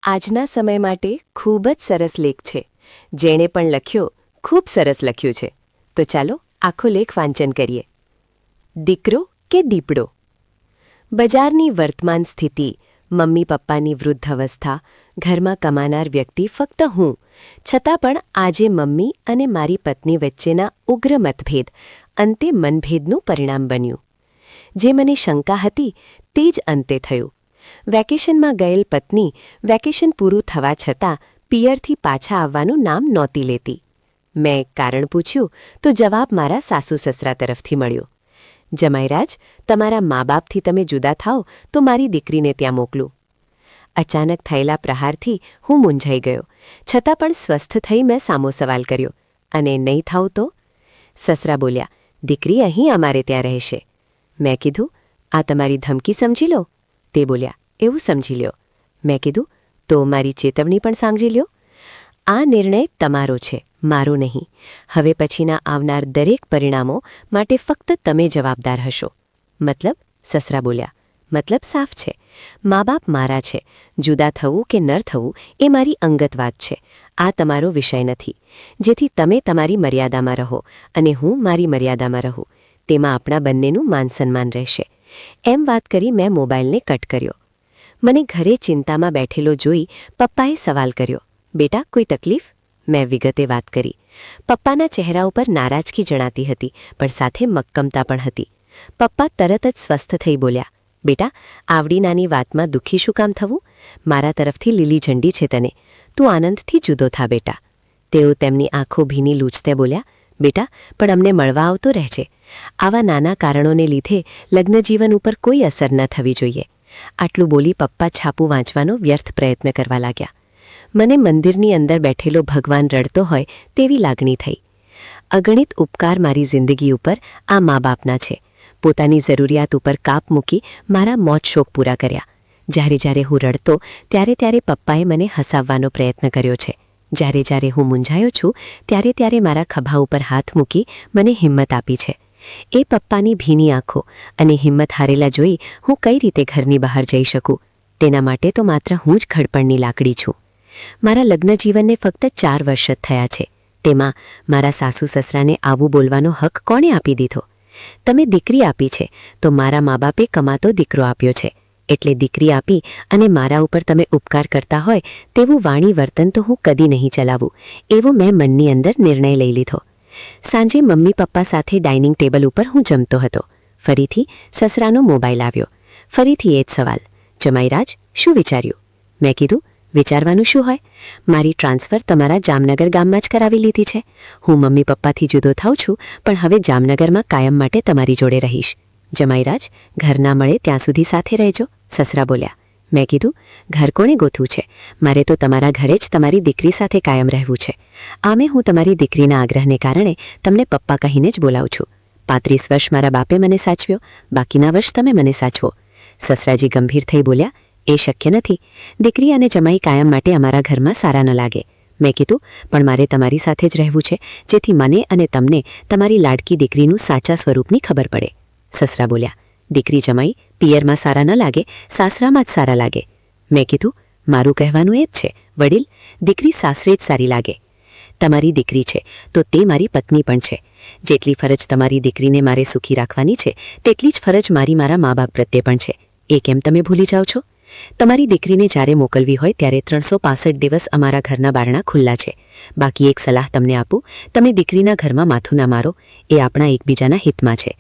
આજના સમય માટે ખૂબ જ સરસ લેખ છે. જેણે પણ લખ્યો ખૂબ સરસ લખ્યું છે. તો ચાલો આખો લેખ વાંચન કરીએ. દીકરો કે દીપડો? બજારની વર્તમાન સ્થિતિ, મમ્મી પપ્પાની વૃદ્ધ અવસ્થા, ઘરમાં કમાનાર વ્યક્તિ ફક્ત હું, છતાં પણ આજે મમ્મી અને મારી પત્ની વચ્ચેના ઉગ્ર મતભેદ અંતે મનભેદનું પરિણામ બન્યું. જે મને શંકા હતી તે જ અંતે થયું. વેકેશનમાં ગયેલ પત્ની વેકેશન પૂરું થવા છતાં પિયરથી પાછા આવવાનું નામ નહોતી લેતી. મેં કારણ પૂછ્યું તો જવાબ મારા સાસુ સસરા તરફથી મળ્યો. જમાઈરાજ, તમારા મા બાપથી તમે જુદા થાઓ તો મારી દીકરીને ત્યાં મોકલું. અચાનક થયેલા પ્રહારથી હું મૂંઝાઈ ગયો, છતાં પણ સ્વસ્થ થઈ મેં સામો સવાલ કર્યો, અને નહીં થાવ તો? સસરા બોલ્યા, દીકરી અહીં અમારે ત્યાં રહેશે. મેં કીધું, આ તમારી ધમકી સમજી લો. તે બોલ્યા, એવું સમજી લ્યો. મેં કીધું, તો મારી ચેતવણી પણ સાંભળી લ્યો. આ નિર્ણય તમારો છે, મારો નહીં. હવે પછીના આવનાર દરેક પરિણામો માટે ફક્ત તમે જવાબદાર હશો. મતલબ? સસરા બોલ્યા, મતલબ સાફ છે. મા બાપ મારા છે. જુદા થવું કે ન થવું એ મારી અંગત વાત છે. આ તમારો વિષય નથી. જેથી તમે તમારી મર્યાદામાં રહો અને હું મારી મર્યાદામાં રહું. તેમાં આપણા બંનેનું માન સન્માન રહેશે. એમ વાત કરી મેં મોબાઈલને કટ કર્યો. મને ઘરે ચિંતામાં બેઠેલો જોઈ પપ્પાએ સવાલ કર્યો, બેટા કોઈ તકલીફ? મેં વિગતે વાત કરી. પપ્પાના ચહેરા ઉપર નારાજગી જણાતી હતી, પણ સાથે મક્કમતા પણ હતી. પપ્પા તરત જ સ્વસ્થ થઈ બોલ્યા, બેટા આવડી નાની વાતમાં દુઃખી શું કામ થવું? મારા તરફથી લીલી ઝંડી છે તને. તું આનંદથી જુદો થા બેટા. તેઓ તેમની આંખો ભીની લૂછતે બોલ્યા, બેટા પણ અમને મળવા આવતો રહેજે. આવા નાના કારણોને લીધે લગ્નજીવન ઉપર કોઈ અસર ન થવી જોઈએ. આટલું બોલી પપ્પા છાપું વાંચવાનો વ્યર્થ પ્રયત્ન કરવા લાગ્યા. મને મંદિરની અંદર બેઠેલો ભગવાન રડતો હોય તેવી લાગણી થઈ. અગણિત ઉપકાર મારી જિંદગી ઉપર આ મા બાપના છે. પોતાની જરૂરિયાત ઉપર કાપ મૂકી મારા મોજ શોખ પૂરા કર્યા. જ્યારે હું રડતો ત્યારે પપ્પાએ મને હસાવવાનો પ્રયત્ન કર્યો છે. જ્યારે હું મૂંઝાયો છું ત્યારે મારા ખભા ઉપર હાથ મૂકી મને હિંમત આપી છે. એ પપ્પાની ભીની આંખો અને હિંમત હારેલા જોઈ હું કઈ રીતે ઘરની બહાર જઈ શકું? તેના માટે તો માત્ર હું જ ઘડપણની લાકડી છું. મારા લગ્નજીવનને ફક્ત 4 વર્ષ જ થયા છે. તેમાં મારા સાસુ સસરાને આવું બોલવાનો હક કોણે આપી દીધો? તમે દીકરી આપી છે તો મારા મા બાપે કમાતો દીકરો આપ્યો છે. એટલે દીકરી આપી અને મારા ઉપર તમે ઉપકાર કરતા હોય તેવું વાણી વર્તન તો હું કદી નહીં ચલાવું, એવો મેં મનની અંદર નિર્ણય લઈ લીધો. સાંજે મમ્મી પપ્પા સાથે ડાઇનિંગ ટેબલ ઉપર હું જમતો હતો. ફરીથી સસરાનો મોબાઈલ આવ્યો. ફરીથી એ જ સવાલ, જમાઈરાજ શું વિચાર્યું? મેં કીધું, વિચારવાનું શું હોય? મારી ટ્રાન્સફર તમારા જામનગર ગામમાં જ કરાવી લીધી છે. હું મમ્મી પપ્પાથી જુદો થાઉં છું, પણ હવે જામનગરમાં કાયમ માટે તમારી જોડે રહીશ. જમાઈરાજ, ઘર ના મળે ત્યાં સુધી સાથે રહેજો. સસરા બોલ્યા. મેં કીધું, ઘર કોણે ગોથવું છે? મારે તો તમારા ઘરે જ તમારી દીકરી સાથે કાયમ રહેવું છે. આમે હું તમારી દીકરીના આગ્રહને કારણે તમને પપ્પા કહીને જ બોલાવું છું. 35 વર્ષ મારા બાપે મને સાચવ્યો, બાકીના વર્ષ તમે મને સાચવો. સસરાજી ગંભીર થઈ બોલ્યા, એ શક્ય નથી. દીકરી અને જમાઈ કાયમ માટે અમારા ઘરમાં સારા ન લાગે. મેં કીધું, પણ મારે તમારી સાથે જ રહેવું છે, જેથી મને અને તમને તમારી લાડકી દીકરીનું સાચા સ્વરૂપની ખબર પડે. સસરા બોલ્યા, દીકરી જમાઈ પિયરમાં સારા ન લાગે, સાસરામાં જ સારા લાગે. મેં કીધું, મારું કહેવાનું એ જ છે વડીલ, દીકરી સાસરે જ સારી લાગે. તમારી દીકરી છે તો તે મારી પત્ની પણ છે. જેટલી ફરજ તમારી દીકરીને મારે સુખી રાખવાની છે તેટલી જ ફરજ મારી મારા મા બાપ પ્રત્યે પણ છે. એ કેમ તમે ભૂલી જાઓ છો? તમારી દીકરીને જ્યારે મોકલવી હોય ત્યારે 365 દિવસ અમારા ઘરના બારણા ખુલ્લા છે. બાકી એક સલાહ તમને આપું, તમે દીકરીના ઘરમાં માથું ના મારો. એ આપણા એકબીજાના હિતમાં છે.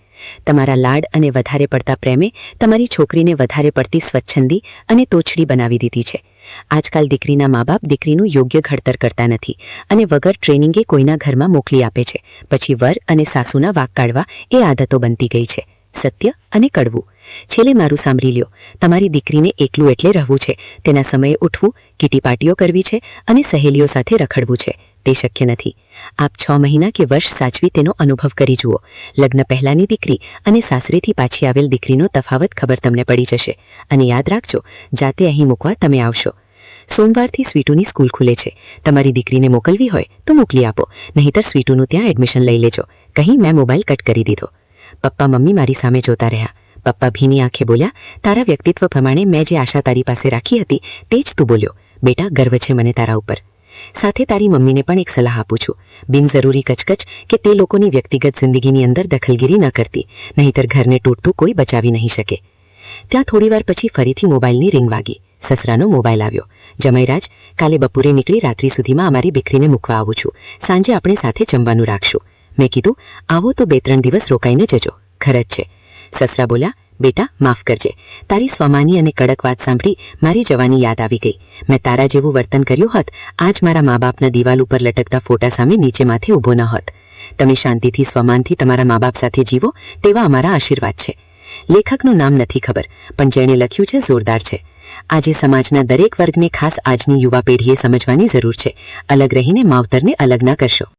તમારા લાડ અને વધારે પડતા પ્રેમે તમારી છોકરીને વધારે પડતી સ્વચ્છંદી અને તોછડી બનાવી દીધી છે. આજકાલ દીકરીના મા બાપ દીકરીનું યોગ્ય ઘડતર કરતા નથી અને વગર ટ્રેનિંગે કોઈના ઘરમાં મોકલી આપે છે. પછી વર અને સાસુના વાક કાઢવા એ આદતો બનતી ગઈ છે. સત્ય અને કડવું. છેલ્લે મારું સાંભળી લ્યો. તમારી દીકરીને એકલું એટલે રહેવું છે, તેના સમયે ઉઠવું, કીટી પાર્ટીઓ કરવી છે અને સહેલીઓ સાથે રખડવું છે. તે શક્ય નથી. આપ 6 મહિના કે વર્ષ સાચવી તેનો અનુભવ કરી જુઓ. લગ્ન પહેલાંની દીકરી અને સાસરેથી પાછી આવેલ દીકરીનો તફાવત ખબર તમને પડી જશે. અને યાદ રાખજો, જાતે અહીં મૂકવા તમે આવશો. સોમવારથી સ્વીટુની સ્કૂલ ખુલે છે. તમારી દીકરીને મોકલવી હોય તો મોકલી આપો, નહીંતર સ્વીટુનું ત્યાં એડમિશન લઈ લેજો. કહી મેં મોબાઈલ કટ કરી દીધો. પપ્પા મમ્મી મારી સામે જોતા રહ્યા. પપ્પા ભીની આંખે બોલ્યા, તારા વ્યક્તિત્વ પ્રમાણે મેં જે આશા તારી પાસે રાખી હતી તે જ તું બોલ્યો. બેટા, ગર્વ છે મને તારા ઉપર. સાથે તારી મમ્મીને પણ એક સલાહ આપું છું. બિનજરૂરી કચકચ કે તે લોકોની વ્યક્તિગત જિંદગીની અંદર દખલગીરી ન કરતી, નહીંતર ઘરને તૂટતું કોઈ બચાવી નહીં શકે. ત્યાં થોડીવાર પછી ફરીથી મોબાઈલની રિંગ વાગી. સસરાનો મોબાઈલ આવ્યો. જમાઈરાજ, કાલે બપોરે નીકળી રાત્રિ સુધીમાં અમારી દીકરીને મૂકવા આવું છું. સાંજે આપણે સાથે જમવાનું રાખશું. મેં કીધું, આવો તો 2-3 દિવસ રોકાઈને જજો. ખરજ છે. સસરા બોલ્યા, બેટા, માફ કરજે. તારી સ્વમાની અને કડક વાત સાંભળી મારી જવાની યાદ આવી ગઈ. મેં તારા જેવું વર્તન કર્યું હોત, આજ મારા મા બાપના દિવાલ ઉપર લટકતા ફોટા સામે નીચે માથે ઊભો ન હોત. તમે શાંતિથી સ્વમાનથી તમારા મા બાપ સાથે જીવો તેવા અમારા આશીર્વાદ છે. લેખકનું નામ નથી ખબર, પણ જેણે લખ્યું છે જોરદાર છે. આજે સમાજના દરેક વર્ગને, ખાસ આજની યુવા પેઢીએ સમજવાની જરૂર છે. અલગ રહીને માવતરને અલગ ના કરશો.